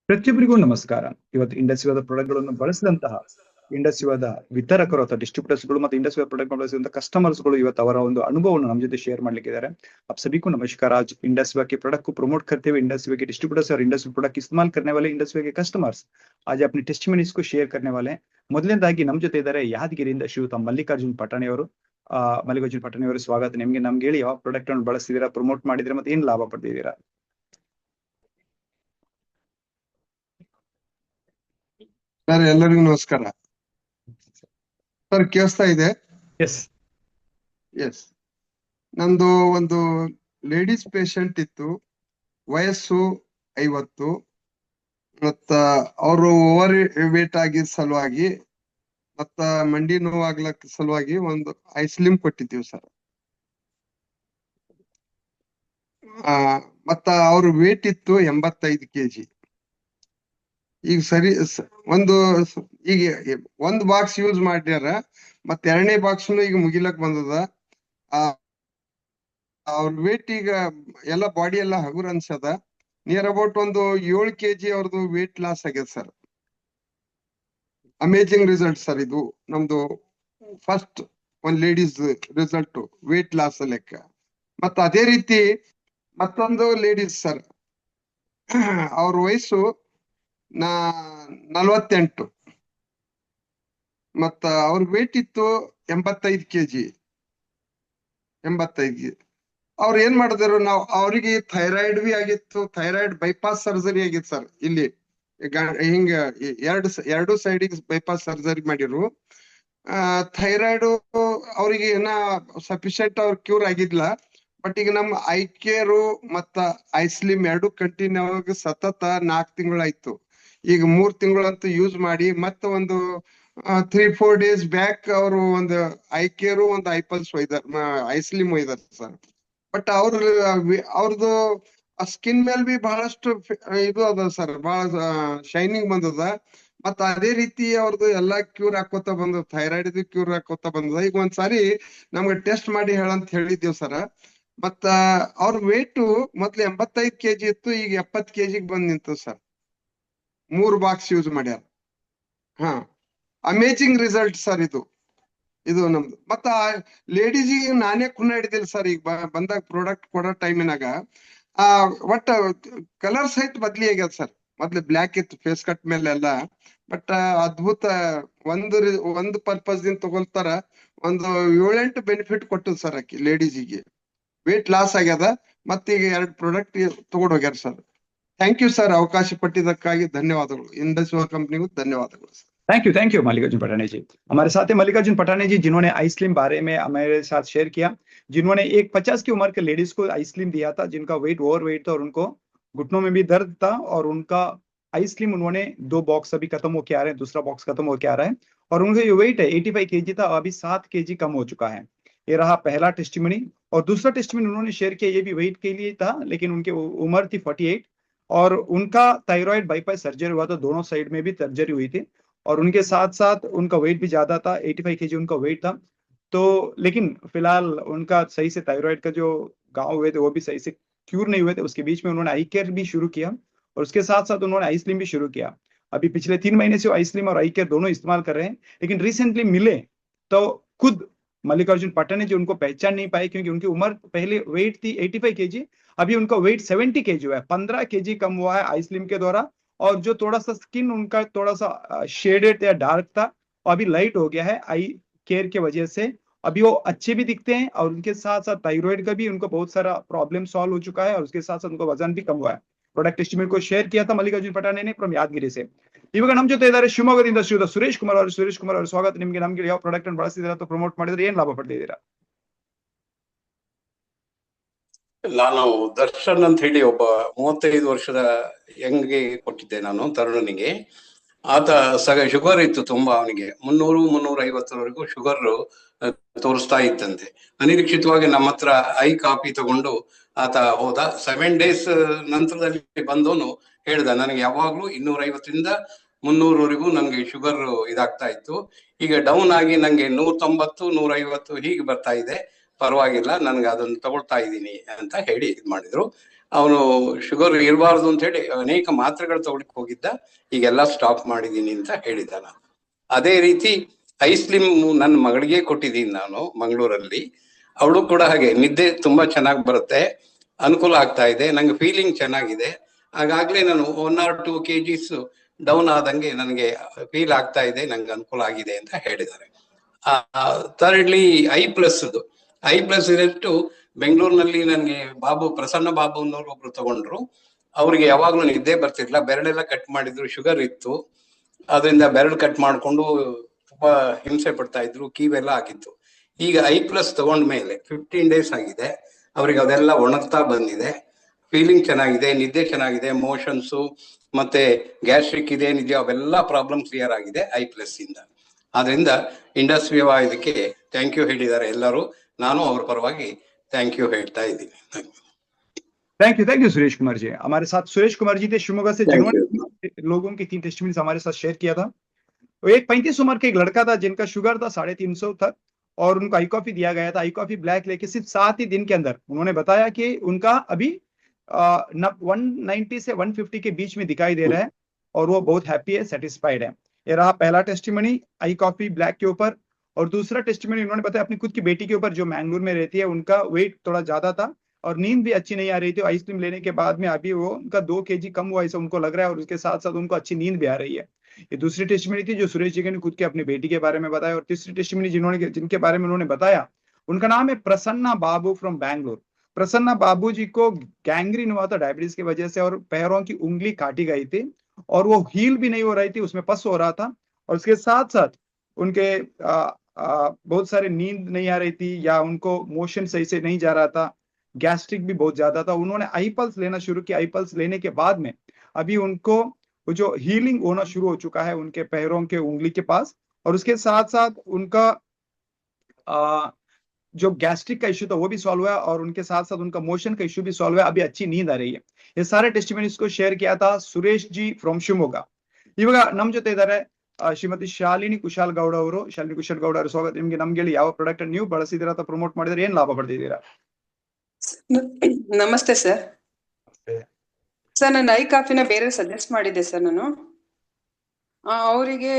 ಪ್ರತಿಯೊಬ್ಬರಿಗೂ ನಮಸ್ಕಾರ. ಇವತ್ತು ಇಂಡಸ್ಟ್ರಿಯಾದ ಪ್ರಾಡಕ್ಟ್ಗಳನ್ನು ಬಳಸಿದಂತಹ ಇಂಡಸ್ಟ್ರಿಯಾದ ವಿತರಕರು ಅಥವಾ ಡಿಸ್ಟ್ರಿಬ್ಯೂಟರ್ಸ್ಗಳು ಮತ್ತು ಇಂಡಸ್ಟ್ರಿಯಲ್ ಪ್ರಾಡಕ್ಟ್ ಬಳಸಿದಂತಹ ಕಸ್ಟಮರ್ಸ್ಗಳು ಇವತ್ತು ಅವರ ಒಂದು ಅನುಭವವನ್ನು ನಮ್ಮ ಜೊತೆ ಶೇರ್ ಮಾಡ್ಲಿಕ್ಕಿದ್ದಾರೆ. आप सभी को नमस्कार। आज इंडस्ट्री के प्रोडक्ट को प्रमोट करते हुए इंडस्ट्री के डिस्ट्रीब्यूटर्स और इंडस्ट्री प्रोडक्ट इस्तेमाल करने वाले इंडस्ट्री के कस्टमर्स आज अपनी टेस्टिमनीಸ್ को ಶೇರ್ करने वाले हैं। ಮೊದಲನೇದಾಗಿ ನಮ್ಮ ಜೊತೆ ಇದ್ದಾರೆ ಯಾದಗಿರಿಯಿಂದ ಶ್ರೀಯುತ ಮಲ್ಲಿಕಾರ್ಜುನ್ ಪಟಾಣಿ ಅವರು. ಮಲ್ಲಿಕಾರ್ಜುನ್ ಪಟಾಣಿ ಅವರು ಸ್ವಾಗತ ನಿಮ್ಗೆ. ನಮ್ಗೆ ಹೇಳಿ, ಯಾವ ಪ್ರಾಡಕ್ಟ್ ಅನ್ನು ಬಳಸ್ತಿದ್ದೀರಾ, ಪ್ರಮೋಟ್ ಮಾಡಿದ್ರೆ ಮತ್ತೆ ಏನ್ ಲಾಭ ಪಡೆದಿದ್ದೀರಾ? ಸರ್, ಎಲ್ಲರಿಗೂ ನಮಸ್ಕಾರ. ಸರ್, ಕೇಳಿಸ್ತಾ ಇದೆ? Yes yes. ನಂದು ಒಂದು ಲೇಡೀಸ್ ಪೇಷಂಟ್ ಇತ್ತು. ವಯಸ್ಸು 50. ಮತ್ತ ಅವರು ಓವರ್ ವೇಟ್ ಆಗಿದ ಸಲುವಾಗಿ ಮತ್ತ ಮಂಡಿ ನೋವಾಗ್ಲಕ್ ಸಲುವಾಗಿ ಒಂದು ಐಸ್ಲಿಮ್ ಕೊಟ್ಟಿದ್ದೀವಿ ಸರ್. ಮತ್ತ ಅವ್ರ ವೇಟ್ ಇತ್ತು 85 kg. ಈಗ ಸರಿ ಈಗ ಒಂದು ಬಾಕ್ಸ್ ಯೂಸ್ ಮಾಡ್ಯಾರ, ಮತ್ತ ಎರಡನೇ ಬಾಕ್ಸ್ ಈಗ ಮುಗಿಲಕ್ ಬಂದದ. ಅವ್ರ ವೇಟ್ ಈಗ ಎಲ್ಲ ಬಾಡಿ ಎಲ್ಲ ಹಗುರ್ ಅನ್ಸದ. ನಿಯರ್ ಅಬೌಟ್ ಒಂದು 7 kg ಅವ್ರದ್ದು ವೇಟ್ ಲಾಸ್ ಆಗ್ಯದ ಸರ್. ಅಮೇಜಿಂಗ್ ರಿಸಲ್ಟ್ ಸರ್ ಇದು. ನಮ್ದು ಫಸ್ಟ್ ಒಂದ್ ಲೇಡೀಸ್ ರಿಸಲ್ಟ್ ವೇಟ್ ಲಾಸ್ ಲೆಕ್ಕ. ಮತ್ತ ಅದೇ ರೀತಿ ಮತ್ತೊಂದು ಲೇಡೀಸ್ ಸರ್, ಅವ್ರ ವಯಸ್ಸು 48. ಮತ್ತ ಅವ್ರ ವೇಟ್ ಇತ್ತು 85 kg. 85. ಅವ್ರ ಏನ್ ಮಾಡಿದ್ರು, ನಾವು ಅವ್ರಿಗೆ ಥೈರಾಯ್ಡ್ ಬಿ ಆಗಿತ್ತು, ಥೈರಾಯ್ಡ್ ಬೈಪಾಸ್ ಸರ್ಜರಿ ಆಗಿತ್ತು ಸರ್. ಇಲ್ಲಿ ಹಿಂಗ ಎರಡು ಸೈಡಿಗೆ ಬೈಪಾಸ್ ಸರ್ಜರಿ ಮಾಡಿರು. ಥೈರಾಯ್ಡ್ ಅವ್ರಿಗೆ ಏನ ಸಫಿಶಿಯಂಟ್ ಅವ್ರ ಕ್ಯೂರ್ ಆಗಿದ್ಲ. ಬಟ್ ಈಗ ನಮ್ ಐ ಕೇರು ಮತ್ತ ಐಸ್ಲಿಮ್ ಎರಡು ಕಂಟಿನ್ಯೂ ಆಗಿ ಸತತ 4 ತಿಂಗಳಾಯ್ತು. ಈಗ 3 ತಿಂಗಳಂತೂ ಯೂಸ್ ಮಾಡಿ ಮತ್ತ ಒಂದು 3-4 days ಬ್ಯಾಕ್ ಅವರು ಒಂದು ಐ ಕೇರು ಒಂದು ಐಪಲ್ಸ್ ಐಸ್ಲಿಮ್ ಒಯ್ದಾರ ಸರ್. ಬಟ್ ಅವ್ರದ್ದು ಸ್ಕಿನ್ ಮೇಲ್ ಬಿ ಬಹಳಷ್ಟು ಇದು ಅದ ಸರ್, ಬಹಳ ಶೈನಿಂಗ್ ಬಂದದ. ಮತ್ತ ಅದೇ ರೀತಿ ಅವ್ರದ್ದು ಎಲ್ಲಾ ಕ್ಯೂರ್ ಹಾಕೋತ ಬಂದ, ಥೈರಾಯ್ಡ್ ಕ್ಯೂರ್ ಹಾಕೋತ ಬಂದದ. ಈಗ ಒಂದ್ಸಾರಿ ನಮ್ಗೆ ಟೆಸ್ಟ್ ಮಾಡಿ ಹೇಳಂತ ಹೇಳಿದ್ದೇವ್ ಸರ್. ಮತ್ತ ಅವ್ರ ವೇಟ್ ಮೊದ್ಲು 85 kg ಇತ್ತು, ಈಗ 70 kg ಬಂದ್ ನಿಂತು ಸರ್. 3 ಬಾಕ್ಸ್ ಯೂಸ್ ಮಾಡ್ಯಾರ. ಅಮೇಜಿಂಗ್ ರಿಸಲ್ಟ್ ಸರ್ ಇದು ನಮ್ದು. ಮತ್ತ ಲೇಡೀಸಿಗೆ ನಾನೇ ಖುನ ಹಿಡಿದಿಲ್ಲ ಸರ್. ಈಗ ಬಂದಾಗ ಪ್ರಾಡಕ್ಟ್ ಕೊಡೋ ಟೈಮಿನಾಗ ಒಟ್ಟ ಕಲರ್ ಸಹಿತ ಬದ್ಲಿ ಆಗ್ಯದ ಸರ್. ಮೊದ್ಲು ಬ್ಲ್ಯಾಕ್ ಇತ್ತು ಫೇಸ್ ಕಟ್ ಮೇಲೆ ಎಲ್ಲ. ಬಟ್ ಅದ್ಭುತ. ಒಂದು ಪರ್ಪಸ್ ದಿಂದ ತಗೊಳ್ತಾರ, ಒಂದು 7-8 ಬೆನಿಫಿಟ್ ಕೊಟ್ಟದ್ ಸರ್ ಆಕಿ ಲೇಡೀಸಿಗೆ. ವೇಟ್ ಲಾಸ್ ಆಗ್ಯದ. ಮತ್ತೀಗ 2 ಪ್ರಾಡಕ್ಟ್ ತಗೊಂಡ್ ಹೋಗ್ಯಾರ ಸರ್. ಥ್ಯಾಂಕ್ ಯು ಸರ್, ಅವಕಾಶ ಪಟ್ಟಿದ್ದಕ್ಕಾಗಿ ಧನ್ಯವಾದಗಳು. ಇಂಡಸ್ಟ್ರಿ ಕಂಪ್ನಿಗೂ ಧನ್ಯವಾದಗಳು sir. Thank you Mallikarjun Pathani ji. हमारे साथ है मल्लिकार्जुन पठानी जी, जिन्होंने आइसलिम बारे में हमारे साथ शेयर किया। जिन्होंने एक 50 की उम्र के लेडीज को आइसलिम दिया था, जिनका वेट ओवर वेट था और उनको घुटनों में भी दर्द था, और उनका आइसलिम उन्होंने 2 बॉक्स अभी खत्म होके आ रहे हैं, दूसरा बॉक्स खत्म होके आ रहा है, और उनका जो वेट है 85 kg था, अभी 7 kg कम हो चुका है। ये रहा पहला टेस्टिमनी। और दूसरा टेस्टिमनी उन्होंने शेयर किया, ये भी वेट के लिए था, लेकिन उनकी उम्र थी 48 और उनका थायराइड बाईपास सर्जरी हुआ था, दोनों साइड में भी सर्जरी हुई थी, और उनके साथ साथ उनका वेट भी ज्यादा था, 85 kg उनका वेट था। तो लेकिन फिलहाल उनका सही से थायराइड का जो गांव हुए थे वो भी सही से क्यूर नहीं हुए थे। उसके बीच में उन्होंने आई केयर भी शुरू किया, और उसके साथ साथ उन्होंने आइसलिम भी शुरू किया। अभी पिछले 3 महीने से आइसलिम और आई केयर दोनों इस्तेमाल कर रहे हैं, लेकिन रिसेंटली मिले तो खुद मल्लिकार्जुन पठानी जी उनको पहचान नहीं पाए, क्योंकि उनकी उम्र पहले वेट थी 85 kg, अभी उनका वेट 70 kg हुआ है, 15 kg कम हुआ है आइसलिम के द्वारा। और जो थोड़ा सा स्किन उनका थोड़ा सा शेडेड या डार्क था, अभी लाइट हो गया है आई केयर के वजह से। अभी वो अच्छे भी दिखते हैं, और उनके साथ साथ थायराइड का भी उनको बहुत सारा प्रॉब्लम सॉल्व हो चुका है, और उसके साथ साथ उनका वजन भी कम हुआ है। ಪ್ರಾಡಕ್ಟ್ ಎಸ್ಟಿಮೇಟ್ को ಶೇರ್ किया था मल्लिकार्जुन पठानी ने फ्रॉम ಯಾದಗಿರಿ से। ಇವಾಗ ನಮ್ಮ ಜೊತೆ ಇದ್ದಾರೆ ಶಿವಮೊಗ್ಗದಿಂದ ಶ್ರೀಯುತ ಸುರೇಶ್ ಕುಮಾರ್ ಅವರು। ಸುರೇಶ್ ಕುಮಾರ್ ಅವರು, ಸ್ವಾಗತ ನಿಮ್ಗೆ. ನಮ್ಗೆ ಯಾವ ಪ್ರಾಡಕ್ಟ್ ಅನ್ನು ಬಳಸಿದ್ದೀರಾ ಅಥವಾ ಪ್ರಮೋಟ್ ಮಾಡಿದ್ರೆ ಏನ್ ಲಾಭ ಪಡೆದಿದ್ದೀರಾ? ನಾನು ದರ್ಶನ್ ಅಂತ ಹೇಳಿ ಒಬ್ಬ 35 ವರ್ಷದ ಯಂಗ್ಗೆ ಕೊಟ್ಟಿದ್ದೆ ನಾನು, ತರುಣನಿಗೆ. ಆತ ಶುಗರ್ ಇತ್ತು ತುಂಬಾ, ಅವನಿಗೆ 300-350ವರೆಗೂ ಶುಗರ್ ತೋರಿಸ್ತಾ ಇತ್ತಂತೆ. ಅನಿರೀಕ್ಷಿತವಾಗಿ ನಮ್ಮ ಹತ್ರ ಐ ಕಾಪಿ ತಗೊಂಡು ಆತ ಹೋದ. 7 days ನಂತರದಲ್ಲಿ ಬಂದವನು ಹೇಳ್ದ, ನನಗೆ ಯಾವಾಗ್ಲೂ 250ರಿಂದ 300ವರೆಗೂ ನಂಗೆ ಶುಗರ್ ಇದಾಗ್ತಾ ಇತ್ತು, ಈಗ ಡೌನ್ ಆಗಿ ನಂಗೆ 190-150 ಹೀಗೆ ಬರ್ತಾ ಇದೆ, ಪರವಾಗಿಲ್ಲ, ನನ್ಗೆ ಅದನ್ನು ತಗೊಳ್ತಾ ಇದ್ದೀನಿ ಅಂತ ಹೇಳಿ ಇದ್ ಮಾಡಿದ್ರು. ಅವನು ಶುಗರ್ ಇರಬಾರ್ದು ಅಂತ ಹೇಳಿ ಅನೇಕ ಮಾತ್ರೆಗಳು ತಗೊಳ್ಳಿಕ್ ಹೋಗಿದ್ದ, ಈಗೆಲ್ಲ ಸ್ಟಾಪ್ ಮಾಡಿದೀನಿ ಅಂತ ಹೇಳಿದ್ದಾನ. ಅದೇ ರೀತಿ ಐಸ್ಲಿಮ್ ನನ್ನ ಮಗಳಿಗೆ ಕೊಟ್ಟಿದ್ದೀನಿ ನಾನು ಮಂಗಳೂರಲ್ಲಿ. ಅವಳು ಕೂಡ ಹಾಗೆ ನಿದ್ದೆ ತುಂಬಾ ಚೆನ್ನಾಗಿ ಬರುತ್ತೆ, ಅನುಕೂಲ ಆಗ್ತಾ ಇದೆ, ನಂಗೆ ಫೀಲಿಂಗ್ ಚೆನ್ನಾಗಿದೆ. ಹಾಗಾಗ್ಲೇ ನಾನು 1 or 2 kgs ಡೌನ್ ಆದಂಗೆ ನನಗೆ ಫೀಲ್ ಆಗ್ತಾ ಇದೆ, ನಂಗೆ ಅನುಕೂಲ ಆಗಿದೆ ಅಂತ ಹೇಳಿದ್ದಾರೆ. ಥರ್ಡ್ಲಿ ಐ ಪ್ಲಸ್ ಇರಟ್ಟು ಬೆಂಗಳೂರಿನಲ್ಲಿ ನನಗೆ ಪ್ರಸನ್ನ ಬಾಬು ಅನ್ನೋರು ಒಬ್ರು ತಗೊಂಡ್ರು. ಅವ್ರಿಗೆ ಯಾವಾಗ್ಲೂ ನಿದ್ದೆ ಬರ್ತಿರ್ಲಿಲ್ಲ, ಬೆರಳೆಲ್ಲ ಕಟ್ ಮಾಡಿದ್ರು, ಶುಗರ್ ಇತ್ತು, ಅದರಿಂದ ಬೆರಳು ಕಟ್ ಮಾಡ್ಕೊಂಡು ತುಂಬಾ ಹಿಂಸೆ ಪಡ್ತಾ ಇದ್ರು, ಕೀವೆಲ್ಲ ಆಗಿತ್ತು. ಈಗ ಐ+ ತಗೊಂಡ್ಮೇಲೆ 15 days ಆಗಿದೆ, ಅವ್ರಿಗೆ ಅದೆಲ್ಲ ಒಣಗ್ತಾ ಬಂದಿದೆ, ಫೀಲಿಂಗ್ ಚೆನ್ನಾಗಿದೆ, ನಿದ್ದೆ ಚೆನ್ನಾಗಿದೆ, ಮೋಷನ್ಸು ಮತ್ತೆ ಗ್ಯಾಸ್ಟ್ರಿಕ್ ಇದೆ ನಿದ್ದೆ ಅವೆಲ್ಲ ಪ್ರಾಬ್ಲಮ್ ಕ್ಲಿಯರ್ ಆಗಿದೆ ಐ+ ಇಂದ. ಆದ್ರಿಂದ ಇಂಡಸ್ಟ್ರಿ ಇದಕ್ಕೆ ಥ್ಯಾಂಕ್ ಯು ಹೇಳಿದ್ದಾರೆ ಎಲ್ಲರೂ. ನಾನು ಅವ್ರ ಪರವಾಗಿ थैंक यू ಹೇಳ್ತಾ ಇದ್ದೀನಿ. Thank you Suresh Kumar ji. हमारे साथ सुरेश कुमार जी थे शिवमोगा से, जिन्होंने लोगों की 3 टेस्टिमनीज हमारे साथ शेयर किया था. एक 35 उम्र का एक लड़का था जिनका शुगर था 350 तक, और उनको आई कॉफी दिया गया था. आई कॉफी ब्लैक लेके सिर्फ 7 ही दिन के अंदर उन्होंने बताया कि उनका अभी 190 से 150 के बीच में दिखाई दे रहा है, और वो बहुत हैप्पी है, सेटिस्फाइड है. ये रहा पहला टेस्टिमनी आई कॉफी ब्लैक के ऊपर. और दूसरा टेस्टिमनी उन्होंने बताया अपनी खुद की बेटी के ऊपर, जो मैंगलोर में रहती है. उनका वेट थोड़ा ज्यादा था और नींद भी अच्छी नहीं आ रही थी. आइसक्रीम लेने के बाद में अभी वो उनका 2 kg कम हुआ ऐसा उनको लग रहा है, और उसके साथ साथ उनको अच्छी नींद भी आ रही है. ये दूसरी टेस्टिमनी थी जो सुरेश जी ने खुद के अपनी बेटी के बारे में बताया. और तीसरी टेस्टिमनी जिनके बारे में उन्होंने बताया, उनका नाम है प्रसन्ना बाबू फ्रॉम बैंगलोर. प्रसन्ना बाबू जी को गैंग्रीन हुआ था डायबिटीज की वजह से, और पैरों की उंगली काटी गई थी, और वो हील भी नहीं हो रही थी, उसमें पस हो रहा था. और उसके साथ साथ उनके बहुत सारे नींद नहीं आ रही थी, या उनको मोशन सही से नहीं जा रहा था, गैस्ट्रिक भी बहुत ज्यादा था. उन्होंने आई+ लेना शुरू किया. आई+ लेने के बाद में अभी उनको जो हीलिंग होना शुरू हो चुका है उनके पैरों के उंगली के पास. और उसके साथ साथ उनका जो गैस्ट्रिक का इश्यू था वो भी सॉल्व हुआ, और उनके साथ साथ उनका मोशन का इश्यू भी सॉल्व हुआ. अभी अच्छी नींद आ रही है. ये सारे टेस्टिमनीज को शेयर किया था सुरेश जी फ्रॉम ಶಿವಮೊಗ್ಗ. ಇವಾಗ ನಮ್ ಜೊತೆ ಇದ್ದಾರೆ ಶ್ರೀಮತಿ ಶಾಲಿನಿ ಕುಶಾಲ್ ಗೌಡ ಅವರು. ಶಾಲಿನಿ ಕುಶಾಲ್ ಗೌಡ ಅವರು, ಸ್ವಾಗತ ನಿಮ್ಗೆ. ನಮ್ಗೆ ಹೇಳಿ, ಯಾವ ಪ್ರಾಡಕ್ಟ್ ನೀವು ಬಳಸಿದಿರಾ ಅಥವಾ ಪ್ರಮೋಟ್ ಮಾಡಿದ್ರೆ, ಏನ್ ಲಾಭ ಪಡೆದಿದ್ದೀರಾ? ನಮಸ್ತೆ ಸರ್. ನಾನು ಐ ಕಾಫಿನ ಬೇರೆ ಸಜೆಸ್ಟ್ ಮಾಡಿದ್ದೆ ಸರ್. ನಾನು ಅವರಿಗೆ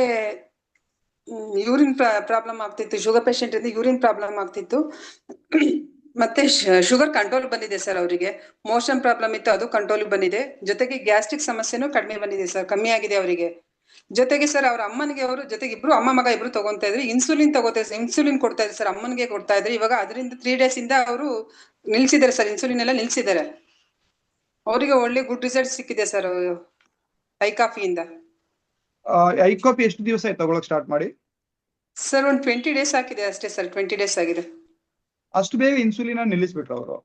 ಯೂರಿನ್ ಪ್ರಾಬ್ಲಮ್ ಆಗ್ತಿತ್ತು, ಶುಗರ್ ಪೇಷಂಟ್ ಇಂದ ಯೂರಿನ್ ಪ್ರಾಬ್ಲಮ್ ಆಗ್ತಿತ್ತು, ಮತ್ತೆ ಶುಗರ್ ಕಂಟ್ರೋಲ್ ಬಂದಿದೆ ಸರ್. ಅವರಿಗೆ ಮೋಷನ್ ಪ್ರಾಬ್ಲಮ್ ಇತ್ತು, ಅದು ಕಂಟ್ರೋಲ್ ಬಂದಿದೆ. ಜೊತೆಗೆ ಗ್ಯಾಸ್ಟ್ರಿಕ್ ಸಮಸ್ಯೆನೂ ಕಡಿಮೆ ಬಂದಿದೆ ಸರ್, ಕಮ್ಮಿ ಆಗಿದೆ ಅವರಿಗೆ. ಜೊತೆಗೆ ಸರ್ ಅವ್ರ ಅಮ್ಮನಿಗೆ ಅವರು ಜೊತೆಗೆ ಇಬ್ರು ಅಮ್ಮ ಮಗ ಇಬ್ರು ತಗೊಂತಾ ಇದ್ರು. ಇನ್ಸುಲಿನ್ ಕೊಡ್ತಾ ಇದ್ರು ಸರ್, ಅಮ್ಮನಿಗೆ ಕೊಡ್ತಾ ಇದ್ರು. ಇವಾಗ ಅದರಿಂದ 3 days ಇಂದ ಅವರು ನಿಲ್ಸಿದ್ದಾರೆ ಸರ್, ಇನ್ಸುಲಿನ್ ಎಲ್ಲ ನಿಲ್ಸಿದ್ದಾರೆ. ಅವರಿಗೆ ಒಳ್ಳೆ ಗುಡ್ ರಿಸಲ್ಟ್ ಸಿಕ್ಕಿದೆ ಸರ್ ಐ ಕಾಫಿಯಿಂದ. ಐ ಕಾಫಿ ಎಷ್ಟು ದಿವಸ ಆಯ್ತು ತಗೊಳಕ್ ಸ್ಟಾರ್ಟ್ ಮಾಡಿ? ಸರ್ ಒಂದು 20 days ಆಗಿದೆ ಅಷ್ಟೇ ಸರ್, 20 days ಆಗಿದೆ. ಅಷ್ಟು ಬೇಗ ಇನ್ಸುಲಿನ್ ನಿಲ್ಲಿಸ್ಬಿಟ್ರು ಅವರು?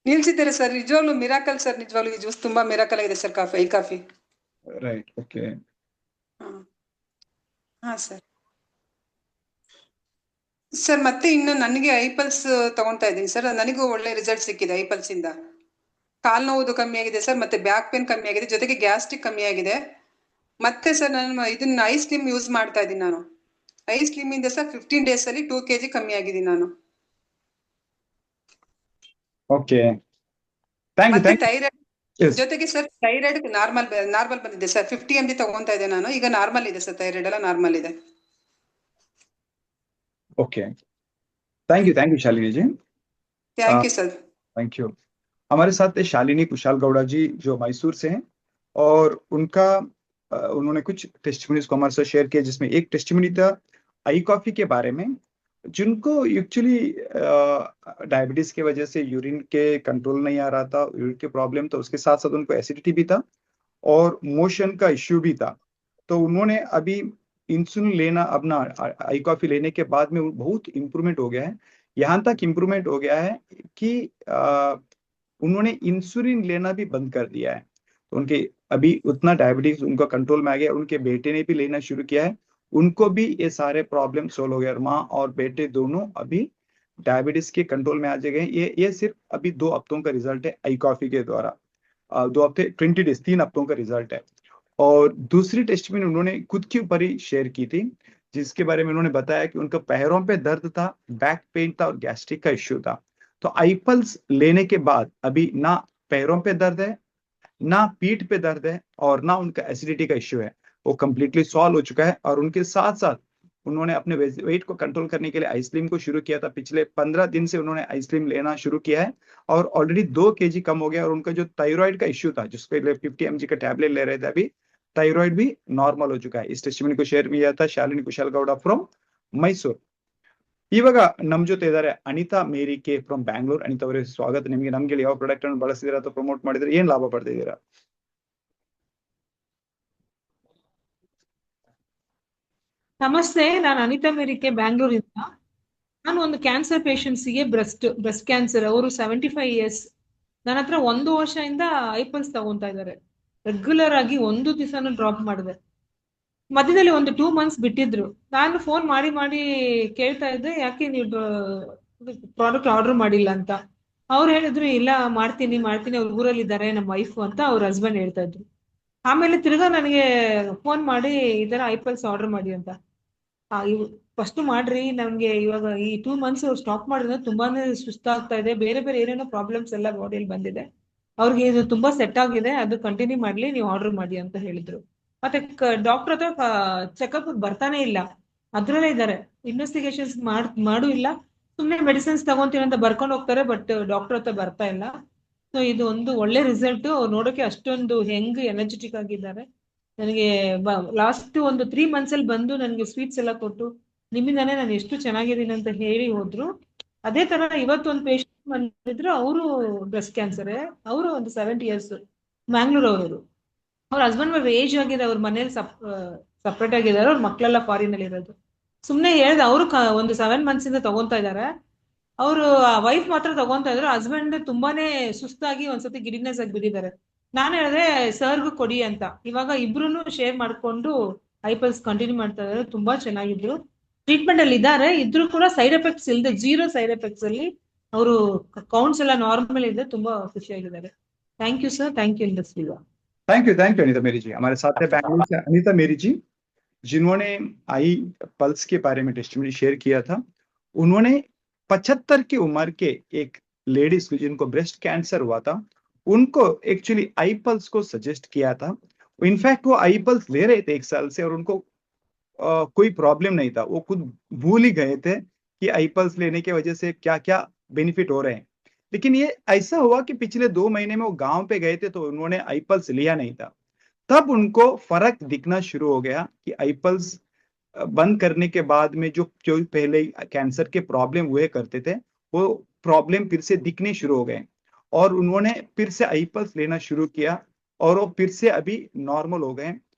ನಿಲ್ಸಿದ್ದಾರೆ ಸರ್, ನಿಜವಾಗ್ಲೂ ಮಿರಾಕಲ್ ಸರ್. ನಿಜವಾಗ್ಲೂ ಈ ಜ್ಯೂಸ್ ತುಂಬಾ ಮಿರಾಕಲ್ ಆಗಿದೆ sir, I coffee. Right, okay. ಹಾ ಸರ್ ಮತ್ತೆ ಇನ್ನು ನನಗೆ ಐ+ ತಗೊಂತಾ ಇದ್ದೀನಿ ಸರ್, ನನಗೂ ಒಳ್ಳೆ ರಿಸಲ್ಟ್ ಸಿಕ್ಕಿದೆ ಐ+ ಇಂದ. ಕಾಲ್ ನೋವು ಕಮ್ಮಿ ಆಗಿದೆ ಸರ್, ಮತ್ತೆ ಬ್ಯಾಕ್ ಪೇನ್ ಕಮ್ಮಿ ಆಗಿದೆ, ಜೊತೆಗೆ ಗ್ಯಾಸ್ಟ್ರಿಕ್ ಕಮ್ಮಿ ಆಗಿದೆ. ಮತ್ತೆ ಸರ್ ನಾನು ಇದನ್ನ ಐಸ್ಕ್ರೀಮ್ ಯೂಸ್ ಮಾಡ್ತಾ ಇದ್ದೀನಿ. ನಾನು ಐಸ್ಕ್ರೀಮ್ ಇಂದ ಸರ್ 15 days ಅಲ್ಲಿ 2 kg ಕಮ್ಮಿ ಆಗಿದ್ದೀನಿ ನಾನು. Okay, thank you. ಥೈರಾಯ್ಡ್ ಜೊತೆಗೆ ಸರ್ ಥೈರಾಯ್ಡ್ ನಾರ್ಮಲ್ ಬಂದಿದೆ ಸರ್. 50 mg ತಗೊಂತಾ ಇದ್ದೆ ನಾನು, ಈಗ ನಾರ್ಮಲ್ ಇದೆ ಸರ್, ಥೈರಾಯ್ಡ್ ಎಲ್ಲ ನಾರ್ಮಲ್ ಇದೆ. Okay, thank you Shalini ji. Thank you sir. Thank you. हमारे साथ है शालिनी कुशाल गौड़ा जी, जो मैसूर से हैं, और उन्होंने कुछ टेस्टिमनीज को हमारे साथ शेयर किया, जिसमें एक टेस्टिमनी था आई कॉफी के बारे में, जिनको एक्चुअली डायबिटीज की वजह से यूरिन के कंट्रोल नहीं आ रहा था, यूरिन के प्रॉब्लम था, उसके साथ साथ उनको एसिडिटी भी था और मोशन का इश्यू भी था. तो उन्होंने अभी इंसुलिन लेना, अपना आई कॉफी लेने के बाद में बहुत इम्प्रूवमेंट हो गया है. यहाँ तक इम्प्रूवमेंट हो गया है कि उन्होंने इंसुलिन लेना भी बंद कर दिया है. तो उनके अभी उतना डायबिटीज उनका कंट्रोल में आ गया. उनके बेटे ने भी लेना शुरू किया है, उनको भी ये सारे प्रॉब्लम सोल्व हो गए. माँ और बेटे दोनों अभी डायबिटीज के कंट्रोल में आ गए. ये सिर्फ अभी 2 हफ्तों का रिजल्ट है आई कॉफी के द्वारा. 2 हफ्ते 20 days 3 हफ्तों का रिजल्ट है. और दूसरी टेस्टिमनी उन्होंने खुद के ऊपर ही शेयर की थी, जिसके बारे में उन्होंने बताया कि उनका पैरों पे दर्द था, बैक पेन था और गैस्ट्रिक का इश्यू था. तो आई+ लेने के बाद अभी ना पैरों पे दर्द है, ना पीठ पे दर्द है, और ना उनका एसिडिटी का इश्यू है। वो कंप्लीटली सॉल्व हो चुका है। और उनके साथ साथ उन्होंने अपने वेट को कंट्रोल करने के लिए आइसक्रीम को शुरू किया था। पिछले 15 दिन से उन्होंने आइसक्रीम लेना शुरू किया है और ऑलरेडी 2 kg कम हो गया। और उनका जो थायराइड का इश्यू था, जिसके लिए 50 mg का टैबलेट ले रहे थे, अभी थायराइड भी नॉर्मल हो चुका है। इस टेस्टिमनी को शेयर किया था ಶಾಲಿನಿ ಕುಶಾಲ್ ಗೌಡ ಫ್ರಮ್ ಮೈಸೂರು. ಇವಾಗ ನಮ್ ಜೊತೆ ಇದ್ದಾರೆ ಅನಿತಾ ಮೇರಿ ಕೆ ಫ್ರಮ್ ಬ್ಯಾಂಗ್ಳೂರ್. ಅನಿತಾ ಅವರೇ, ಸ್ವಾಗತ ನಿಮ್ಗೆ. ನಮ್ಗೆ ಯಾವ ಪ್ರಾಡಕ್ಟ್ ಅನ್ನು ಬಳಸಿದಿರಾ ಅಥವಾ ಪ್ರಮೋಟ್ ಮಾಡಿದ್ರೆ ಏನ್ ಲಾಭ ಪಡೆದಿದ್ದೀರಾ? ನಮಸ್ತೆ, ನಾನು ಅನಿತಾ ಮೇರಿಕೆ ಬ್ಯಾಂಗ್ಳೂರಿಂದ. ನಾನು ಒಂದು ಕ್ಯಾನ್ಸರ್ ಪೇಷಂಟ್ಸ್ಗೆ ಬ್ರೆಸ್ಟ್ ಕ್ಯಾನ್ಸರ್, ಅವರು 75 ಇಯರ್ಸ್. ನನ್ನ ಹತ್ರ 1 ವರ್ಷದಿಂದ ಐಪಲ್ಸ್ ತಗೊಂತಾ ಇದ್ದಾರೆ. ರೆಗ್ಯುಲರ್ ಆಗಿ ಒಂದು ದಿವಸನೂ ಡ್ರಾಪ್ ಮಾಡಿದೆ. ಮಧ್ಯದಲ್ಲಿ ಒಂದು 2 months ಬಿಟ್ಟಿದ್ರು. ನಾನು ಫೋನ್ ಮಾಡಿ ಮಾಡಿ ಕೇಳ್ತಾ ಇದ್ದೆ, ಯಾಕೆ ನೀವು ಪ್ರಾಡಕ್ಟ್ ಆರ್ಡರ್ ಮಾಡಿಲ್ಲ ಅಂತ. ಅವ್ರು ಹೇಳಿದ್ರು, ಇಲ್ಲ ಮಾಡ್ತೀನಿ ಅವ್ರ ಊರಲ್ಲಿ ಇದ್ದಾರೆ ನಮ್ಮ ವೈಫ್ ಅಂತ ಅವ್ರ ಹಸ್ಬೆಂಡ್ ಹೇಳ್ತಾ ಇದ್ರು. ಆಮೇಲೆ ತಿರ್ಗಾ ನನಗೆ ಫೋನ್ ಮಾಡಿ ಈ ತರ ಐಪಲ್ಸ್ ಆರ್ಡರ್ ಮಾಡಿ ಅಂತ. ಫಸ್ಟ್ ಮಾಡ್ರಿ, ನಮ್ಗೆ ಇವಾಗ ಈ 2 months ಸ್ಟಾಪ್ ಮಾಡಿದ್ರೆ ತುಂಬಾನೇ ಸುಸ್ತಾಗ್ತಾ ಇದೆ, ಬೇರೆ ಬೇರೆ ಏನೇನೋ ಪ್ರಾಬ್ಲಮ್ಸ್ ಎಲ್ಲ ಬಾಡಿಯಲ್ಲಿ ಬಂದಿದೆ, ಅವ್ರಿಗೆ ಇದು ತುಂಬಾ ಸೆಟ್ ಆಗಿದೆ, ಅದು ಕಂಟಿನ್ಯೂ ಮಾಡ್ಲಿ, ನೀವು ಆರ್ಡರ್ ಮಾಡಿ ಅಂತ ಹೇಳಿದ್ರು. ಮತ್ತೆ ಡಾಕ್ಟರ್ ಹತ್ರ ಚೆಕಪ್ ಬರ್ತಾನೆ ಇಲ್ಲ, ಅದ್ರಲ್ಲೇ ಇದ್ದಾರೆ. ಇನ್ವೆಸ್ಟಿಗೇಷನ್ಸ್ ಮಾಡು ಇಲ್ಲ, ಸುಮ್ನೆ ಮೆಡಿಸಿನ್ಸ್ ತಗೊಂತೀನಿ ಅಂತ ಬರ್ಕೊಂಡು ಹೋಗ್ತಾರೆ, ಬಟ್ ಡಾಕ್ಟರ್ ಹತ್ರ ಬರ್ತಾ ಇಲ್ಲ. ಸೊ ಇದು ಒಂದು ಒಳ್ಳೆ ರಿಸಲ್ಟ್. ಅವ್ರು ನೋಡೋಕೆ ಅಷ್ಟೊಂದು ಹೆಂಗ್ ಎನರ್ಜೆಟಿಕ್ ಆಗಿದ್ದಾರೆ. ನನಗೆ ಲಾಸ್ಟ್ ಒಂದು 3 months ಅಲ್ಲಿ ಬಂದು ನನಗೆ ಸ್ವೀಟ್ಸ್ ಎಲ್ಲ ಕೊಟ್ಟು, ನಿಮ್ಮಿಂದಾನೇ ನಾನು ಎಷ್ಟು ಚೆನ್ನಾಗಿದ್ದೀನಿ ಅಂತ ಹೇಳಿ ಹೋದ್ರು. ಅದೇ ತರ ಇವತ್ತೊಂದು ಪೇಷಂಟ್ ಬಂದಿದ್ರು, ಅವರು ಬ್ರೆಸ್ಟ್ ಕ್ಯಾನ್ಸರ್, ಅವರು ಒಂದು 70 years, ಮ್ಯಾಂಗ್ಳೂರ್ ಅವರು. ಅವ್ರ ಹಸ್ಬೆಂಡ್ ಏಜ್ ಆಗಿದೆ, ಅವ್ರ ಮನೇಲಿ ಸಪ್ರೇಟ್ ಆಗಿದ್ದಾರೆ, ಅವ್ರ ಮಕ್ಕಳೆಲ್ಲ ಫಾರಿನ್ ಅಲ್ಲಿ ಇರೋದು. ಸುಮ್ನೆ ಹೇಳ್ದೆ, ಅವರು ಒಂದು 7 months ಇಂದ ತಗೊಂತಾ ಇದ್ದಾರೆ. ಅವರು ವೈಫ್ ಮಾತ್ರ ತಗೊಂತಾ ಇದ್ರು, ಹಸ್ಬೆಂಡ್ ತುಂಬಾನೇ ಸುಸ್ತಾಗಿ ಒಂದ್ಸತಿ ಗಿಡಿನೆಸ್ ಆಗಿ ಬಿದ್ದಿದ್ದಾರೆ. ನಾನು ಹೇಳಿದೆ ಸರ್ಗೂ ಕೊಡಿ ಅಂತ. ಇವಾಗ ಇಬ್ರು ಶೇರ್ ಮಾಡ್ಕೊಂಡು ಐಪಲ್ಸ್ ಕಂಟಿನ್ಯೂ ಮಾಡ್ತಾ ಇದ್ದಾರೆ. ತುಂಬಾ ಚೆನ್ನಾಗಿದ್ರು, ಟ್ರೀಟ್ಮೆಂಟ್ ಅಲ್ಲಿ ಇದ್ದಾರೆ. ಇದ್ರೂ ಕೂಡ ಸೈಡ್ ಎಫೆಕ್ಟ್ಸ್ ಇಲ್ಲದೆ, 0 ಸೈಡ್ ಎಫೆಕ್ಟ್ಸ್ ಅಲ್ಲಿ ಅವರು ಕೌಂಟ್ಸ್ ಎಲ್ಲ ನಾರ್ಮಲ್ ಇದೆ. ತುಂಬಾ ಖುಷಿಯಾಗಿದ್ದಾರೆ. Thank you sir, thank you industry. Thank you Anita Mary ji. हमारे साथ है बैंगलोर से अनिता मेरी जी, जिन्होंने आई पल्स के बारे में टेस्टिमनी शेयर किया था. उन्होंने 75 की उम्र के एक लेडीज को, जिनको ब्रेस्ट कैंसर हुआ था, उनको एक्चुअली आई पल्स को सजेस्ट किया था. इनफैक्ट वो आई पल्स ले रहे थे 1 साल से, और उनको कोई प्रॉब्लम नहीं था. वो खुद भूल ही गए थे कि आई पल्स लेने की वजह से क्या क्या बेनिफिट हो रहे हैं. लेकिन ये ऐसा हुआ कि पिछले 2 महीने में वो गांव पे गए थे, तो उन्होंने आई पल्स लिया नहीं था. तब उनको फर्क दिखना शुरू हो गया कि आई पल्स बंद करने के बाद में जो पहले कैंसर के प्रॉब्लम हुए करते थे, वो प्रॉब्लम फिर से दिखने शुरू हो गए. और उन्होंने फिर से आई पल्स लेना शुरू किया, और वो फिर से अभी नॉर्मल हो गए.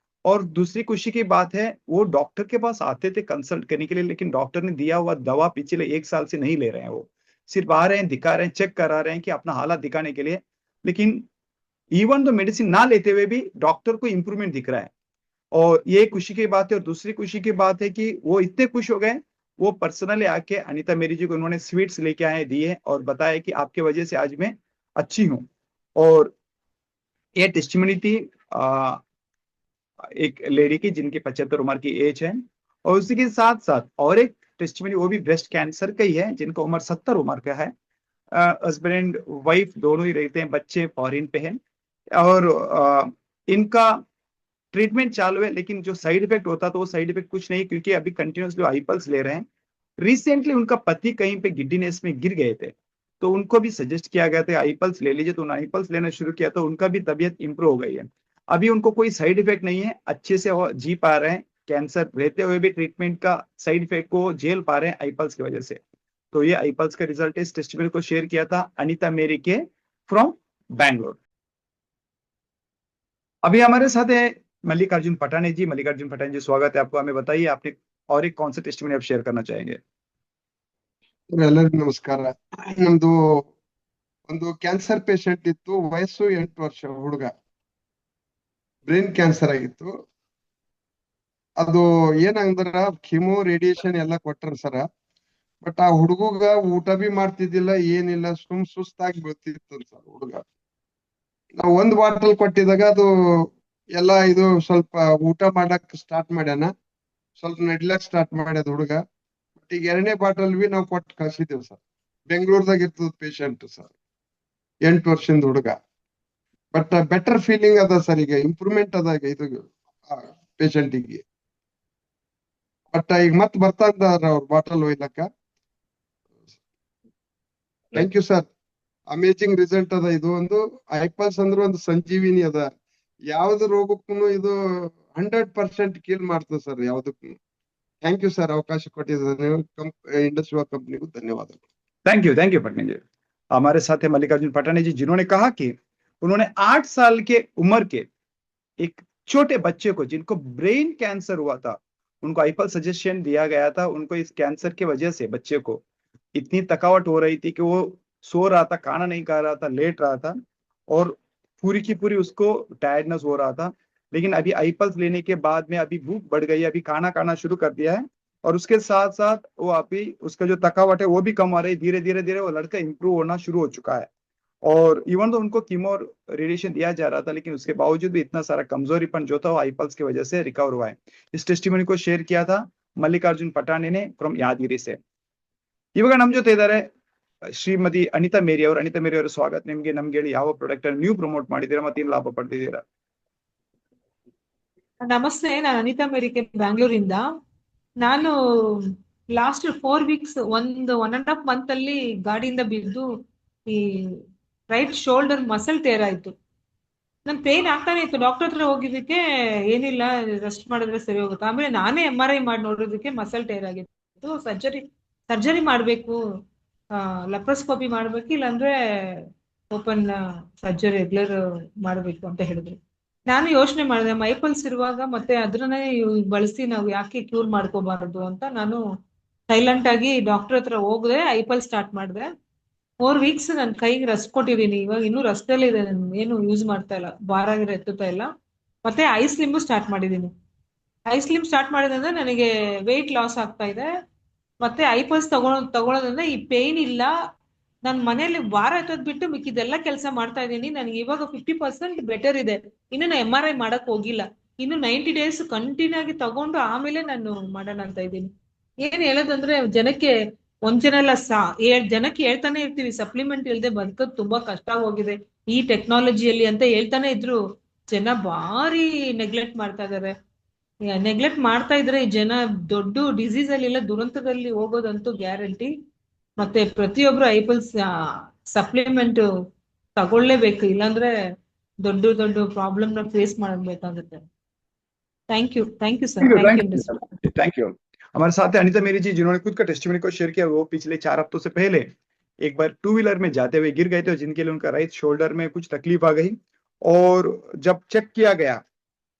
और दूसरी खुशी की बात है, वो डॉक्टर के पास आते थे कंसल्ट करने के लिए, लेकिन डॉक्टर ने दिया हुआ दवा पिछले 1 साल से नहीं ले रहे हैं. वो सिर्फ आ रहे हैं, दिखा रहे हैं, चेक करा रहे हैं कि अपना हालात दिखाने के लिए. लेकिन इवन तो मेडिसिन ना लेते हुए भी डॉक्टर को इंप्रूवमेंट दिख रहा है, और ये खुशी की बात है. और दूसरी खुशी की बात है कि वो इतने खुश हो गए, वो पर्सनली आके अनिता मेरी जी को उन्होंने स्वीट्स लेके आए, दिए, और बताया कि आपके वजह से आज मैं अच्छी हूँ. और ये टेस्टिमनी थी एक लेडी की, जिनकी 75 उम्र की एज है. और उसी के साथ साथ और एक टेस्टिमनी, वो भी ब्रेस्ट कैंसर का ही है, जिनका उम्र 70 उम्र का है. हस्बैंड वाइफ दोनों ही रहते हैं, बच्चे फॉरेन पे हैं, और इनका ट्रीटमेंट चालू है. लेकिन जो साइड इफेक्ट होता तो वो साइड इफेक्ट कुछ नहीं, क्योंकि अभी कंटिन्यूसली आई पल्स ले रहे हैं. रिसेंटली उनका पति कहीं पे गिड्डीनेस में गिर गए थे, तो उनको भी सजेस्ट किया गया था आई पल्स ले लीजिए. तो उन्होंने आई पल्स लेना शुरू किया, तो उनका भी तबीयत इंप्रूव हो गई है. अभी उनको कोई साइड इफेक्ट नहीं है, अच्छे से वो जी पा रहे हैं. कैंसर रहते हुए भी ट्रीटमेंट का साइड इफेक्ट को झेल पा रहे हैं आई पल्स की वजह से. तो ये आई पल्स का रिजल्ट इस टेस्टिमनी को शेयर किया था अनिता मेरी के फ्रॉम बैंगलोर. अभी हमारे साथ है मल्लिकार्जुन पठाने जी. मल्लिकार्जुन पठाने जी, स्वागत है आपको. हमें बताइए, आपने और एक कौन सा टेस्टिमनी आप शेयर करना चाहेंगे? ಎಲ್ಲರಿಗೂ ನಮಸ್ಕಾರ. ನಮ್ದು ಒಂದು ಕ್ಯಾನ್ಸರ್ ಪೇಷಂಟ್ ಇತ್ತು, ವಯಸ್ಸು 8 ವರ್ಷ ಹುಡುಗ, ಬ್ರೈನ್ ಕ್ಯಾನ್ಸರ್ ಆಗಿತ್ತು. ಅದು ಏನಂದ್ರ ಕಿಮೋ ರೇಡಿಯೇಷನ್ ಎಲ್ಲ ಕೊಟ್ಟರ ಸರ. ಬಟ್ ಆ ಹುಡುಗ ಊಟ ಬಿ ಮಾಡ್ತಿದ್ದಿಲ್ಲ, ಏನಿಲ್ಲ, ಸುಸ್ತಾಗಿ ಬೀಳ್ತಿತ್ತು ಸರ್ ಹುಡುಗ. ನಾವು 1 ಬಾಟಲ್ ಕೊಟ್ಟಿದಾಗ ಅದು ಎಲ್ಲ ಇದು ಸ್ವಲ್ಪ ಊಟ ಮಾಡಕ್ ಸ್ಟಾರ್ಟ್ ಮಾಡ್ಯಾನ, ಸ್ವಲ್ಪ ನಡಿಲಕ್ ಸ್ಟಾರ್ಟ್ ಮಾಡ್ಯದ ಹುಡುಗ. ಬಟ್ ಈಗ 2ನೇ ಬಾಟಲ್ ಬಿ ನಾವು ಕೊಟ್ಟು ಕಳ್ಸಿದ್ದೇವ್ ಸರ್. ಬೆಂಗಳೂರದಾಗ ಇರ್ತದ ಪೇಷಂಟ್ ಸರ್, 8 ವರ್ಷದ ಹುಡುಗ. ಬಟ್ ಬೆಟರ್ ಫೀಲಿಂಗ್ ಅದ ಸರ್, ಈಗ ಇಂಪ್ರೂವ್ಮೆಂಟ್ ಅದ ಇದು ಪೇಷಂಟಿಗೆ. ಬಟ್ ಈಗ ಮತ್ ಬರ್ತಾ ಇದ್ದಾರ ಅವ್ರ ಬಾಟಲ್ ಒಯ್ಲಕ್ಕ. Thank you sir, amazing result ಅದ. ಇದು ಒಂದು ಐಪಲ್ಸ್ ಅಂದ್ರೆ ಒಂದು ಸಂಜೀವಿನಿ ಅದ. ಯಾವ್ದು ರೋಗಕ್ಕೂ ಇದು 100% ಕೀಲ್ ಮಾಡ್ತದೆ ಸರ್ ಯಾವ್ದಕ್ಕೂ. ಥ್ಯಾಂಕ್ ಯು ಸರ್, ಅವಕಾಶ ಕೊಟ್ಟಿದ್ದಾರೆ इंडस्ट्री कंपनी को धन्यवाद। थैंक यू पटनी जी। हमारे साथ है मल्लिकार्जुन पटानी जी, जिन्होंने कहा कि उन्होंने 8 साल के उम्र के एक छोटे बच्चे को जिनको ब्रेन कैंसर हुआ था, उनको आईपल सजेशन दिया गया था। उनको इस कैंसर की वजह से बच्चे को इतनी थकावट हो रही थी कि वो सो रहा था, खाना नहीं खा रहा था, लेट रहा था और पूरी की पूरी उसको टायर्डनेस हो रहा था। लेकिन अभी आईपल्स लेने के बाद में अभी भूख बढ़ गई, अभी खाना खाना शुरू कर दिया है और उसके साथ साथ वो अभी उसका जो थकावट है वो भी कम हो रही है। धीरे धीरे धीरे वो लड़का इंप्रूव होना शुरू हो चुका है। और इवन तो उनको कीमो और रेडिएशन दिया जा रहा था, लेकिन उसके बावजूद भी इतना सारा कमजोरीपन जो था वो आईपल्स की वजह से रिकवर हुआ है। इस टेस्टिमनी को शेयर किया था मल्लिकार्जुन पटानी ने फ्रॉम यादगिरी से। ಇವಾಗ ನಮ್ಮ ಜೊತೆ ಇದ್ದಾರೆ ಶ್ರೀಮತಿ ಅನಿತಾ ಮೇರಿ ಅವರು। ಅನಿತಾ ಮೇರಿ ಅವರ ಸ್ವಾಗತ ನಿಮ್ಗೆ। ನಮ್ಗೆ ಹೇಳಿ, ಯಾವ ಪ್ರಾಡಕ್ಟ್ ಅನ್ನು ನೀವು ಪ್ರಮೋಟ್ ಮಾಡಿದ್ದೀರಾ ಮತ್ತೆ ಏನು ಲಾಭ ಪಡೆದಿದ್ದೀರಾ? ನಮಸ್ತೆ, ನಾನು ಅನಿತಾ ಮೇರಿಕೆ ಬ್ಯಾಂಗ್ಳೂರಿಂದ. ನಾನು ಲಾಸ್ಟ್ 4 ವೀಕ್ಸ್ 1.5 ಮಂತ್ ಅಲ್ಲಿ ಗಾಡಿಯಿಂದ ಬಿದ್ದು ಈ ರೈಟ್ ಶೋಲ್ಡರ್ ಮಸಲ್ ಟೇರ್ ಆಯ್ತು. ನನ್ ಪೇನ್ ಆಗ್ತಾನೆ ಇತ್ತು. ಡಾಕ್ಟರ್ ಹತ್ರ ಹೋಗಿದ್ದಕ್ಕೆ ಏನಿಲ್ಲ, ರೆಸ್ಟ್ ಮಾಡಿದ್ರೆ ಸರಿ ಹೋಗುತ್ತೆ. ಆಮೇಲೆ ನಾನೇ MRI ಮಾಡಿ ನೋಡೋದಕ್ಕೆ ಮಸಲ್ ಟೇರ್ ಆಗಿತ್ತು. ಸರ್ಜರಿ ಮಾಡ್ಬೇಕು, ಲೆಪ್ರೋಸ್ಕೋಪಿ ಮಾಡ್ಬೇಕು, ಇಲ್ಲಾಂದ್ರೆ ಓಪನ್ ಸರ್ಜರಿ ರೆಗ್ಯುಲರ್ ಮಾಡ್ಬೇಕು ಅಂತ ಹೇಳಿದ್ರು. ನಾನು ಯೋಚನೆ ಮಾಡಿದೆ, ಐಪಲ್ಸ್ ಇರುವಾಗ ಮತ್ತೆ ಅದನ್ನೇ ಬಳಸಿ ನಾವು ಯಾಕೆ ಕ್ಯೂರ್ ಮಾಡ್ಕೋಬಾರದು ಅಂತ ನಾನು ಸೈಲೆಂಟ್ ಆಗಿ ಡಾಕ್ಟರ್ ಹತ್ರ ಹೋಗದೆ ಐಪಲ್ ಸ್ಟಾರ್ಟ್ ಮಾಡಿದೆ. 4 ವೀಕ್ಸ್ ನನ್ನ ಕೈಗೆ ರೆಸ್ಟ್ ಕೊಟ್ಟಿದ್ದೀನಿ. ಇವಾಗ ಇನ್ನೂ ರೆಸ್ಟ್ ಅಲ್ಲಿ ಇದೆ, ನಾನು ಏನು ಯೂಸ್ ಮಾಡ್ತಾ ಇಲ್ಲ, ಭಾರ ಎತ್ತುತ್ತಾ ಇಲ್ಲ. ಮತ್ತೆ ಐಸ್ಲಿಮ್ ಸ್ಟಾರ್ಟ್ ಮಾಡಿದ್ದೀನಿ. ಐಸ್ಲಿಮ್ ಸ್ಟಾರ್ಟ್ ಮಾಡಿದ್ರೆ ನನಗೆ ವೆಯ್ಟ್ ಲಾಸ್ ಆಗ್ತಾ ಇದೆ. ಮತ್ತೆ ಐಪಲ್ಸ್ ತಗೊಳೋದ್ರಿಂದ ಈ ಪೇನ್ ಇಲ್ಲ. ನಾನು ಮನೇಲಿ ಭಾರ ಎತ್ತೋದ್ ಬಿಟ್ಟು ಮಿಕ್ಕಿದೆಲ್ಲ ಕೆಲಸ ಮಾಡ್ತಾ ಇದ್ದೀನಿ. ನನಗೆ ಇವಾಗ 50% ಬೆಟರ್ ಇದೆ. ಇನ್ನು ನಾನು MRI ಮಾಡಕ್ ಹೋಗಿಲ್ಲ. ಇನ್ನು 90 ಡೇಸ್ ಕಂಟಿನ್ಯೂ ಆಗಿ ತಗೊಂಡು ಆಮೇಲೆ ನಾನು ಮಾಡೋಣ ಅಂತ ಇದ್ದೀನಿ. ಏನ್ ಹೇಳೋದಂದ್ರೆ, ಜನಕ್ಕೆ ಒಂದ್ ಜನ ಎಲ್ಲ ಜನಕ್ಕೆ ಹೇಳ್ತಾನೆ ಇರ್ತೀವಿ, ಸಪ್ಲಿಮೆಂಟ್ ಇಲ್ಲದೆ ಬದುಕೋದು ತುಂಬಾ ಕಷ್ಟ ಹೋಗಿದೆ ಈ ಟೆಕ್ನಾಲಜಿಯಲ್ಲಿ ಅಂತ ಹೇಳ್ತಾನೆ ಇದ್ರು. ಜನ ಭಾರಿ ನೆಗ್ಲೆಕ್ಟ್ ಮಾಡ್ತಾ ಇದಾರೆ. ನೆಗ್ಲೆಕ್ಟ್ ಮಾಡ್ತಾ ಇದ್ರೆ ಈ ಜನ ದೊಡ್ಡ ಡಿಸೀಸ್ ಅಲ್ಲಿ ಇಲ್ಲ, ದುರಂತದಲ್ಲಿ ಹೋಗೋದಂತೂ ಗ್ಯಾರಂಟಿ. ಮತ್ತೆ ಪ್ರತಿಯೊಬ್ರು ಐಪಲ್ಸ್ ಸಪ್ಲಿಮೆಂಟ್ ತಗೊಳ್ಳೇಬೇಕು, ಇಲ್ಲಾಂದ್ರೆ ದೊಡ್ಡ ದೊಡ್ಡ ಪ್ರಾಬ್ಲಮ್ ನ ಫೇಸ್ ಮಾಡಬೇಕಾಗುತ್ತೆ. Thank you sir, thank you. हमारे साथ है अनिता मेरी जी, जिन्होंने खुद का टेस्टिमनी को शेयर किया। वो पिछले 4 हफ्तों से पहले एक बार 2 व्हीलर में जाते हुए गिर गए थे, जिनके लिए उनका राइट शोल्डर में कुछ तकलीफ आ गई और जब चेक किया गया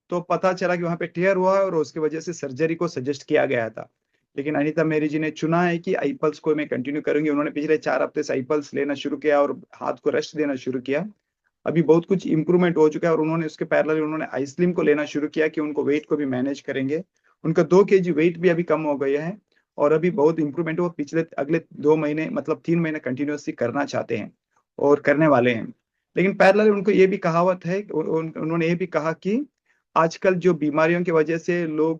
तो पता चला कि वहां पे टेयर हुआ और उसकी वजह से सर्जरी को सजेस्ट किया गया था। लेकिन अनिता मेरी जी ने चुना है कि आईपल्स को मैं कंटिन्यू करूंगी। उन्होंने पिछले 4 हफ्ते से आईपल्स लेना शुरू किया और हाथ को रेस्ट देना शुरू किया। अभी बहुत कुछ इंप्रूवमेंट हो चुका है और उन्होंने उसके पैरेलल उन्होंने आईस्लिम को लेना शुरू किया कि उनको वेट को भी मैनेज करेंगे। उनका 2 kg वेट भी अभी कम हो गया है और अभी बहुत इंप्रूवमेंट वो पिछले अगले 2 महीने मतलब 3 महीने कंटिन्यूसली करना चाहते हैं और करने वाले हैं। लेकिन पैरेलल उनको ये भी कहावत है, उन्होंने ये भी कहा कि आजकल जो बीमारियों की वजह से लोग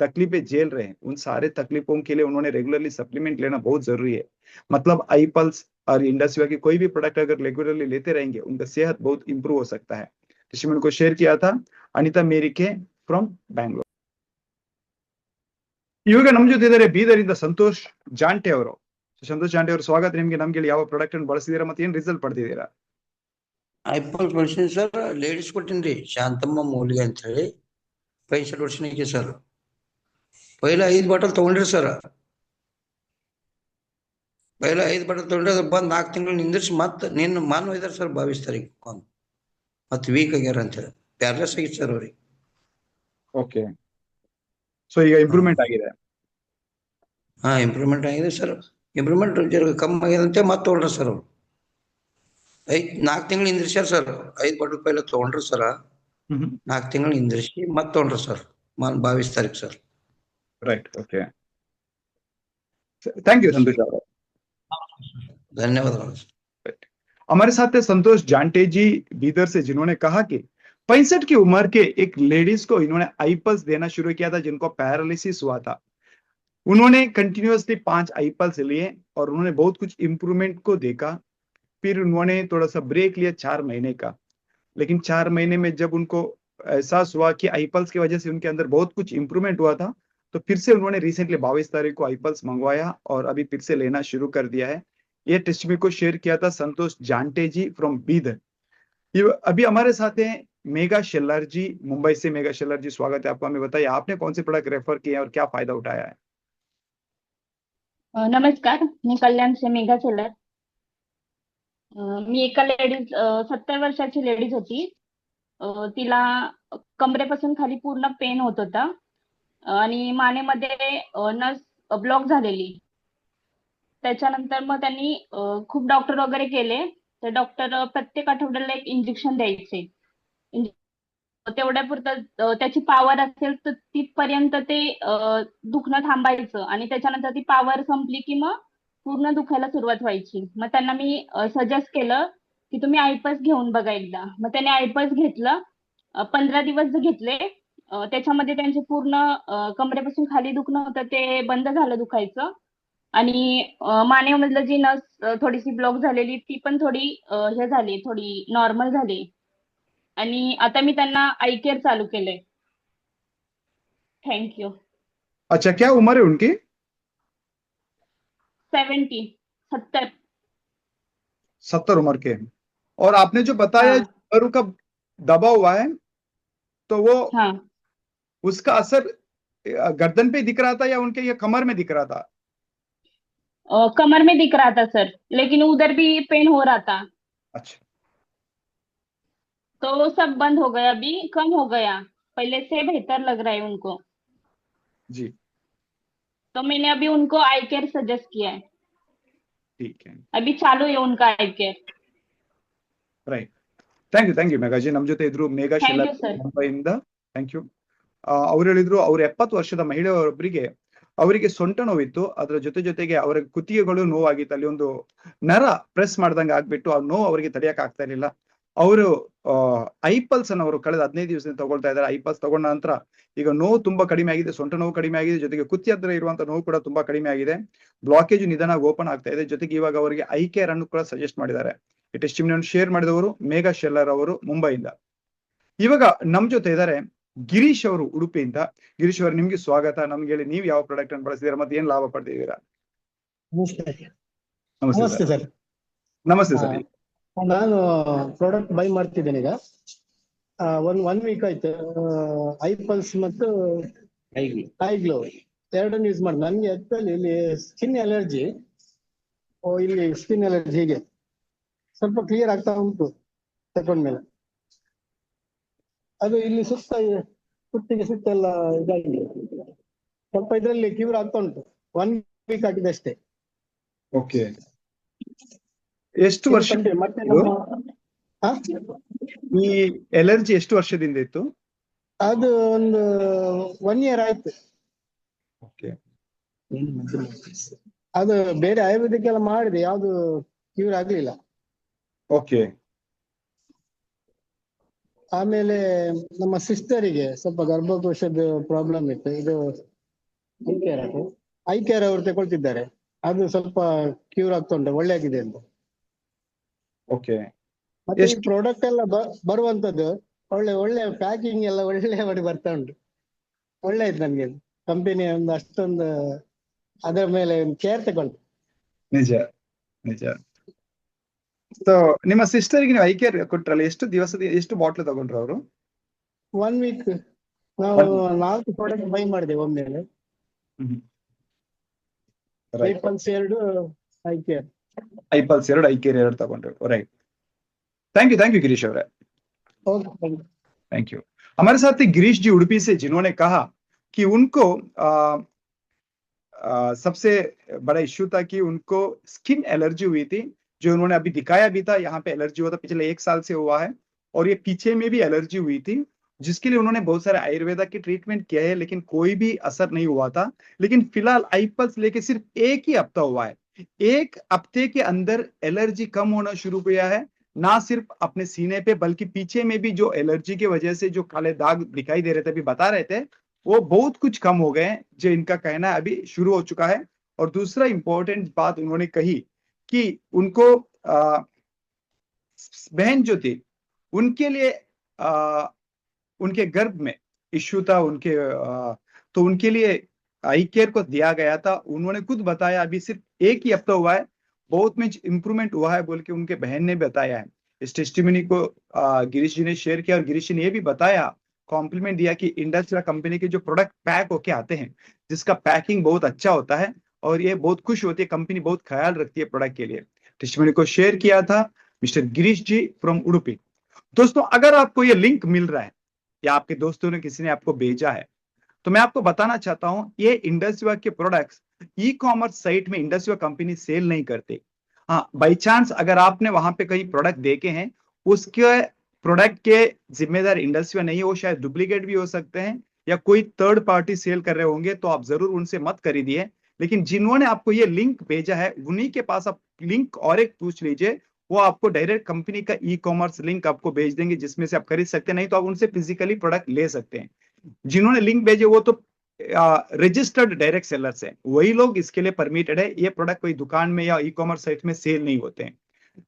तकलीफें झेल रहे हैं, उन सारे तकलीफों के लिए उन्होंने रेगुलरली सप्लीमेंट लेना बहुत जरूरी है। मतलब आईपल्स और इंडस्ट्री की कोई भी प्रोडक्ट अगर रेगुलरली लेते रहेंगे, उनका सेहत बहुत इंप्रूव हो सकता है। टेस्टिमनी को शेयर किया था अनिता मेरी के फ्रॉम बैंगलोर। ಇವಾಗ ನಮ್ಮ ಜೊತೆ ಇದ್ದಾರೆ ಬೀದರಿಂದ ಸಂತೋಷ್ ಜಾಂಟೆ ಅವರು। ಸಂತೋಷ್ ಜಾಂಟೆ ಅವರು, ಸ್ವಾಗತ ನಿಮ್ಗೆ। ನಮ್ಗೆ ಯಾವ ಪ್ರಾಡಕ್ಟ್ ಅನ್ನು ಬಳಸಿದೀರಾ ಮತ್ತೆ ಏನ್ ರಿಸಲ್ಟ್ ಪಡೆದಿದ್ದೀರಾ? ಐಪಲ್ ಬಳಸಿನಿ ಸರ್, ಲೇಡೀಸ್ ಕೊಟ್ಟಿನ್ರಿ, ಶಾಂತಮ್ಮ ಮೂಲಿಗೆ ಅಂತ ಹೇಳಿ 65 ವರ್ಷನಿಗೆ ಸರ್. ಪೈಲ 5 ಬಾಟಲ್ ತಗೊಂಡ್ರಿ ಸರ್. ಪೈಲ 5 ಬಾಟಲ್ ತಗೊಂಡ್ರೆ ಅದು ಬಂದ್ 4 ತಿಂಗಳು ನಿಂದಿರ್ಸಿ ಮತ್ತೆ ನಿನ್ನ ಮಾನ್ ಒಯ್ದಾರ ಸರ್ 22 ತಾರೀಕು ಮತ್ತೆ ವೀಕ್ ಆಗ್ಯಾರ ಅಂತ ಹೇಳಿ ಪ್ಯಾರಲೈಸ್ ಆಗಿತ್ತು ಸರ್ ಅವ್ರಿಗೆ. ಓಕೆ, ಸೊ ಈಗ ಇಂಪ್ರೂವ್ಮೆಂಟ್ ಆಗಿದೆ? ಹಾ, ಇಂಪ್ರೂವ್ಮೆಂಟ್ ಆಗಿದೆ ಸರ್. ಇಂಪ್ರೂವ್ಮೆಂಟ್ ಕಮ್ಮಿ ಆಗ್ಯದಂತೆ ಮತ್ತೆ ತಗೊಂಡ್ರ ಸರ್ ಅವ್ರು. 4 ತಿಂಗಳು ನಿಂದ್ರಿಸ್ಯಾರ ಸರ್. 5 ಬಾಟಲ್ ಪೈಲ ತಗೊಂಡ್ರು ಸರ್. 4 ತಿಂಗಳು ನಿಂದ್ರಿಸಿ ಮತ್ತೆ ತಗೊಂಡ್ರು ಸರ್ 22 ತಾರೀಕು sir. Right, okay, thank you Santosh ji, धन्यवाद। हमारे साथ है संतोष जांटे जी बीदर से, जिन्होंने कहा कि 65 की उम्र के एक लेडीज को इन्होंने आईपल्स देना शुरू किया था, जिनको पैरालिसिस हुआ था। उन्होंने कंटिन्यूअसली 5 आईपल्स लिए और उन्होंने बहुत कुछ इंप्रूवमेंट को देखा। फिर उन्होंने थोड़ा सा ब्रेक लिया 4 महीने का। लेकिन 4 महीने में जब उनको एहसास हुआ कि आईपल्स की वजह से उनके अंदर बहुत कुछ इंप्रूवमेंट हुआ था, तो फिर से उन्होंने रिसेंटली 22 तारीख को आईपल्स मंगवाया और अभी फिर से लेना शुरू कर दिया है। ये टेस्टमी को शेयर किया था संतोष जांटे जी फ्रॉम बीदर। ये अभी हमारे साथ हैं मेगा शेल्लर जी, मुंबई से। मेगा शेल्लर जी, स्वागत है आपका। हमें बताइए आपने कौन से प्रोडक्ट रेफर किए हैं और क्या फायदा उठाया है? नमस्कार, मी कल्याणचे मेघा शेलर. मी एका लेडीज 70 वर्षाची लेडीज होती. तिला कमरेपासून खाली पूर्ण पेन होत होता आणि मानेमध्ये नस ब्लॉक झालेली. त्याच्यानंतर मग त्यांनी खूप डॉक्टर वगैरे केले. तर डॉक्टर प्रत्येक आठवड्याला एक इंजेक्शन द्यायचे. तेवढ्यापुरतं त्याची पॉवर असेल तर तिथपर्यंत ते दुखणं थांबायचं आणि त्याच्यानंतर ती पॉवर संपली की मग पूर्ण दुखायला सुरुवात व्हायची. मग त्यांना मी सजेस्ट केलं की तुम्ही आयपल्स घेऊन बघा एकदा. मग त्याने आयपल्स घेतलं. 15 दिवस घेतले. त्याच्यामध्ये त्यांचे पूर्ण कमरेपासून खाली दुखणं होतं ते बंद झालं दुखायचं आणि मानेमधलं जी नस थोडीशी ब्लॉक झालेली ती पण थोडी हे झाली, थोडी नॉर्मल झाली. आणि आता मी त्यांना आय केअर चालू केलंय. थँक्यू. अच्छा, क्या उम्र है उनकी? 70. 70 उम्र के। और आपने जो बताया हाँ पैरों का दबा हुआ है, तो वो हाँ उसका असर गर्दन पे दिख रहा था या उनके ये कमर में दिख रहा था? कमर में दिख रहा था सर, लेकिन उधर भी पेन हो रहा था. अच्छा, तो वो सब बंद हो गया, अभी कम हो गया. पहले से बेहतर लग रहा है उनको. जी, तो मैंने अभी उनको आई केयर सजेस्ट किया है. ठीक है, अभी चालू है उनका eye care. Right. Thank you Meghaji. ನಮ್ಮ ಜೊತೆ ಇದ್ರು Megha Thank Sheela you, sir. ಮುಂಬೈಯಿಂದ. Thank you. ಅವ್ರು ಹೇಳಿದ್ರು ಅವ್ರು 70 ವರ್ಷದ ಮಹಿಳೆಯೊಬ್ಬರಿಗೆ ಅವರಿಗೆ ಸೊಂಟ ನೋವಿತ್ತು, ಅದರ ಜೊತೆಗೆ ಅವರ ಕುತ್ತಿಗೆಗಳು ನೋವಾಗಿತ್ತು. ಅಲ್ಲಿ ಒಂದು ನರ ಪ್ರೆಸ್ ಮಾಡ್ದಂಗೆ ಆಗ್ಬಿಟ್ಟು ಆ ನೋವು ಅವರಿಗೆ ತಡೆಯಕ್ ಆಗ್ತಾ ಇರಲಿಲ್ಲ. ಅವರು ಐಪಲ್ಸ್ ಅನ್ನು ಅವರು ಕಳೆದ 15 ದಿವಸದಿಂದ ತಗೊಳ್ತಾ ಇದ್ದಾರೆ. ಐಪಲ್ಸ್ ತಗೊಂಡ ನಂತರ ಈಗ ನೋವು ತುಂಬಾ ಕಡಿಮೆ ಆಗಿದೆ, ಸೊಂಟ ನೋವು ಕಡಿಮೆ ಆಗಿದೆ, ಜೊತೆಗೆ ಕುತ್ತಿ ಹತ್ರ ಇರುವಂತ ನೋವು ಕೂಡ ತುಂಬಾ ಕಡಿಮೆ ಆಗಿದೆ. ಬ್ಲಾಕೇಜ್ ನಿಧಾನ ಓಪನ್ ಆಗ್ತಾ ಇದೆ. ಜೊತೆಗೆ ಇವಾಗ ಅವರಿಗೆ ಐ ಕೇರ್ ಅನ್ನು ಕೂಡ ಸಜೆಸ್ಟ್ ಮಾಡಿದ್ದಾರೆ. ಈ ಟೆಸ್ಟಿಮನಿಯನ್ನು ಶೇರ್ ಮಾಡಿದವರು ಮೇಘಾ ಶೆಲ್ಲರ್ ಅವರು ಮುಂಬೈಯಿಂದ. ಇವಾಗ ನಮ್ ಜೊತೆ ಇದ್ದಾರೆ ಗಿರೀಶ್ ಅವರು ಉಡುಪಿಯಿಂದ. ಗಿರೀಶ್ ಅವರು, ನಿಮ್ಗೆ ಸ್ವಾಗತ. ನಮ್ಗೆ ಹೇಳಿ, ನೀವು ಯಾವ ಪ್ರಾಡಕ್ಟ್ ಅನ್ನು ಬಳಸಿದ್ದೀರಾ ಮತ್ತೆ ಏನ್ ಲಾಭ ಪಡೆದಿದ್ದೀರಾ? ನಮಸ್ತೆ ನಮಸ್ತೆ ಸರ್. ಸರ್. ನಮಸ್ತೆ ಸರ್. ನಾನು ಪ್ರಾಡಕ್ಟ್ ಬೈ ಮಾಡ್ತಿದ್ದೇನೆ ಈಗ. ಒನ್ ವೀಕ್ ಆಯ್ತು. ಐಪಲ್ಸ್ ಮತ್ತು ಐ ಗ್ಲೋ ಎರಡನ್ನು ಯೂಸ್ ಮಾಡಿ. ನನ್ಗೆ ಆಕ್ಚುಲಿ ಇಲ್ಲಿ ಸ್ಕಿನ್ ಅಲರ್ಜಿ, ಇಲ್ಲಿ ಸ್ಕಿನ್ ಅಲರ್ಜಿ ಹೀಗೆ ಸ್ವಲ್ಪ ಕ್ಲಿಯರ್ ಆಗ್ತಾ ಉಂಟು ತಕೊಂಡ್ಮೇಲೆ. ಅದು ಇಲ್ಲಿ ಕುತ್ತಿಗೆ ಸುತ್ತೆಲ್ಲ ಇದಾಗಿದೆ. ಸ್ವಲ್ಪ ಇದರಲ್ಲಿ ಕ್ಯೂರ್ ಆಗ್ತಾ ಉಂಟು. 1 ವೀಕ್ ಆಗಿದೆ ಅಷ್ಟೇ. ಓಕೆ, ಎಷ್ಟು ವರ್ಷ ಮತ್ತೆ ನಮ್ಮ ಈ ಎಲರ್ಜಿ ಎಷ್ಟು ವರ್ಷದಿಂದ ಇತ್ತು? ಅದು ಒಂದು 1 ಇಯರ್ ಆಯ್ತು. ಓಕೆ, ಅದು ಬೇರೆ ಆಯುರ್ವೇದಿಕ್ ಎಲ್ಲ ಮಾಡಿದೆ, ಯಾವ್ದು ಕ್ಯೂರ್ ಆಗ್ಲಿಲ್ಲ. ಓಕೆ. ಆಮೇಲೆ ನಮ್ಮ ಸಿಸ್ಟರಿಗೆ ಸ್ವಲ್ಪ ಗರ್ಭಕೋಶದ ಪ್ರಾಬ್ಲಮ್ ಇತ್ತು. ಇದು ಐ ಕೇರ್ ಅವರು ತಗೊಳ್ತಿದ್ದಾರೆ. ಅದು ಸ್ವಲ್ಪ ಕ್ಯೂರ್ ಆಗ್ತಾ ಉಂಟು, ಒಳ್ಳೆ ಆಗಿದೆ ಅಂತ. ಓಕೆ. ಮತ್ತೆ ಈ ಪ್ರಾಡಕ್ಟ್ ಎಲ್ಲ ಬರುವಂತದ್ದು ಒಳ್ಳೆ ಪ್ಯಾಕಿಂಗ್ ಎಲ್ಲ ಒಳ್ಳೆ ಮಾಡಿ ಬರ್ತಾ ಉಂಟು. ಒಳ್ಳೆ ಆಯ್ತು ನನ್ಗೆ. ಕಂಪನಿ ಒಂದು ಅಷ್ಟೊಂದು ಅದರ ಮೇಲೆ ಕೇರ್ ತಗೊಂಡು. ನಿಜ ನಿಜ. ಸೊ ನಿಮ್ಮ ಸಿಸ್ಟರ್ಗೆ ನೀವು ಐ ಕೇರ್ ಕೊಟ್ರಲ್ಲ, ಎಷ್ಟು ಬಾಟ್ಲ್ ತಗೊಂಡ್ರು ಅವರು? 1 ವೀಕ್ ನಾವು 4 ಪ್ರಾಡಕ್ಟ್ ಬೈ ಮಾಡಿದೆ ಒಮ್ಮೆಲೆ. IPulse 2, eye care. IPulse 2, eye care 2 ತಗೊಂಡ್ರು. Right. Thank you Girish Avare. Thank you. हमारे साथ थे गिरीश जी उडुपी से, जिन्होंने कहा कि उनको सबसे बड़ा इश्यू था कि उनको स्किन एलर्जी हुई थी, जो उन्होंने अभी दिखाया भी था. यहाँ पे एलर्जी हुआ था, पिछले 1 साल से हुआ है, और ये पीछे में भी एलर्जी हुई थी, जिसके लिए उन्होंने बहुत सारे आयुर्वेदा के ट्रीटमेंट किया है, लेकिन कोई भी असर नहीं हुआ था. लेकिन फिलहाल आईपल्स लेके सिर्फ 1 ही हफ्ता हुआ है. 1 हफ्ते के अंदर एलर्जी कम होना शुरू किया है. ना सिर्फ अपने सीने पे, बल्कि पीछे में भी जो एलर्जी की वजह से जो काले दाग दिखाई दे रहे थे, अभी बता रहे थे, वो बहुत कुछ कम हो गए, जो इनका कहना अभी शुरू हो चुका है. और दूसरा इंपॉर्टेंट बात उन्होंने कही कि उनको बहन जो थी उनके लिए उनके गर्भ में इश्यू था उनके तो उनके लिए आई केयर को दिया गया था। उन्होंने खुद बताया अभी सिर्फ 1 ही हफ्ता हुआ है, बहुत में इम्प्रूवमेंट हुआ है बोल के उनके बहन ने बताया है। इस टेस्टिमनी को गिरीश जी ने शेयर किया और गिरीश जी ने ये भी बताया, कॉम्प्लीमेंट दिया कि इंडस्ट्रियल कंपनी के जो प्रोडक्ट पैक होके आते हैं, जिसका पैकिंग बहुत अच्छा होता है और ये बहुत खुश होती है, कंपनी बहुत ख्याल रखती है प्रोडक्ट के लिए। टेस्टिमनी को शेयर किया था मिस्टर गिरीश जी फ्रॉम उडुपी। दोस्तों, अगर आपको ये लिंक मिल रहा है या आपके दोस्तों ने किसी ने आपको भेजा है, तो मैं आपको बताना चाहता हूं, ये इंडस्ट्रिया के प्रोडक्ट्स ई कॉमर्स साइट में इंडस्ट्रिया कंपनी सेल नहीं करते। हाँ, बाई चांस अगर आपने वहां पे कई प्रोडक्ट देखे हैं, उसके प्रोडक्ट के जिम्मेदार इंडस्ट्रिया नहीं है, वो शायद डुप्लीकेट भी हो सकते हैं या कोई थर्ड पार्टी सेल कर रहे होंगे, तो आप जरूर उनसे मत खरीदिए। लेकिन जिन्होंने आपको ये लिंक भेजा है, उन्हीं के पास आप लिंक और एक पूछ लीजिए, वो आपको डायरेक्ट कंपनी का ई कॉमर्स लिंक आपको भेज देंगे, जिसमें से आप खरीद सकते हैं। नहीं तो आप उनसे फिजिकली प्रोडक्ट ले सकते हैं। जिन्होंने लिंक भेजे वो तो रजिस्टर्ड डायरेक्ट सेलर्स हैं, वही लोग इसके लिए परमिटेड है। ये प्रोडक्ट कोई दुकान में या ई कॉमर्स साइट में ಸೇಲ್ नहीं होते हैं।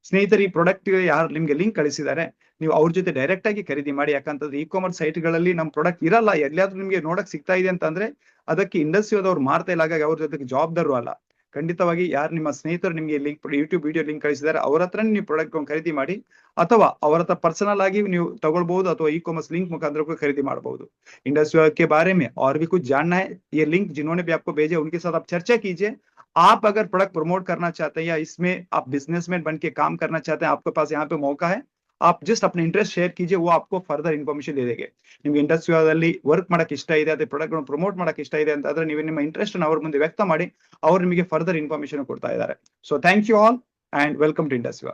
ಸ್ನೇಹಿತರೆ, ಈ ಪ್ರಾಡಕ್ಟ್ ಯಾರು ನಿಮಗೆ ಲಿಂಕ್ ಕಳಿಸಿದ್ದಾರೆ, ನೀವು ಅವ್ರ ಜೊತೆ ಡೈರೆಕ್ಟ್ ಆಗಿ ಖರೀದಿ ಮಾಡಿ। ಯಾಕಂತಂದ್ರೆ ಈ ಕಾಮರ್ಸ್ ಸೈಟ್ ಗಳಲ್ಲಿ ನಮ್ಮ ಪ್ರಾಡಕ್ಟ್ ಇರಲ್ಲ, ಎಲ್ಲಿಯಾದ್ರೂ ನಿಮಗೆ ನೋಡಕ್ ಸಿಗ್ತಾ ಇದೆ ಅಂತಂದ್ರೆ ಅದಕ್ಕೆ ಇಂಡಸ್ಟ್ರಿಯದವ್ರು ಮಾರ್ತಾ ಇಲ್ಲ, ಹಾಗಾಗಿ ಅವ್ರ ಜೊತೆಗೆ ಜವಾಬ್ದಾರರು ಅಲ್ಲ। ಖಂಡಿತವಾಗಿ ಯಾರು ನಿಮ್ಮ ಸ್ನೇಹಿತರು ನಿಮಗೆ ಲಿಂಕ್ ಯೂಟ್ಯೂಬ್ ವಿಡಿಯೋ ಲಿಂಕ್ ಕಳಿಸಿದ್ದಾರೆ ಅವ್ರ ಹತ್ರ ನೀವು ಪ್ರಾಡಕ್ಟ್ ಖರೀದಿ ಮಾಡಿ, ಅಥವಾ ಅವರ ಹತ್ರ पर्सनल ಆಗಿ ನೀವು ತಗೊಳ್ಬಹುದು, ಅಥವಾ ई कॉमर्स लिंक मुखांतर को खरीदी ಮಾಡಬಹುದು। इंडस्ट्री के बारे में और भी कुछ जानना है, ये लिंक जिन्होंने भी आपको भेजे उनके साथ आप चर्चा कीजिए। आप अगर प्रोडक्ट प्रमोट करना चाहते हैं या इसमें आप बिजनेसमैन बन के काम करना चाहते हैं, आपके पास यहाँ पे मौका है। आप जस्ट अपने इंटरेस्ट शेयर कीजिए, वो आपको फर्दर इन्फॉर्मेशन दे देंगे। ನಿಮಗೆ ಇಂಡಸ್ಟ್ರಿಯಲ್ಲಿ ವರ್ಕ್ ಮಾಡಕ್ಕೆ ಇಷ್ಟ ಇದೆ, ಅದೇ ಪ್ರಾಡಕ್ಟ್ ಗಳನ್ನು ಪ್ರಮೋಟ್ ಮಾಡಕ್ಕೆ ಇಷ್ಟ ಇದೆ ಅಂತಂದ್ರೆ ನೀವು ನಿಮ್ಮ ಇಂಟ್ರೆಸ್ಟ್ ಅನ್ನು ಅವ್ರ ಮುಂದೆ ವ್ಯಕ್ತ ಮಾಡಿ, ಅವರು ನಿಮಗೆ ಫರ್ದರ್ ಇನ್ಫಾರ್ಮೇಶನ್ ಕೊಡ್ತಾ ಇದ್ದಾರೆ। So thank you all and welcome to industry.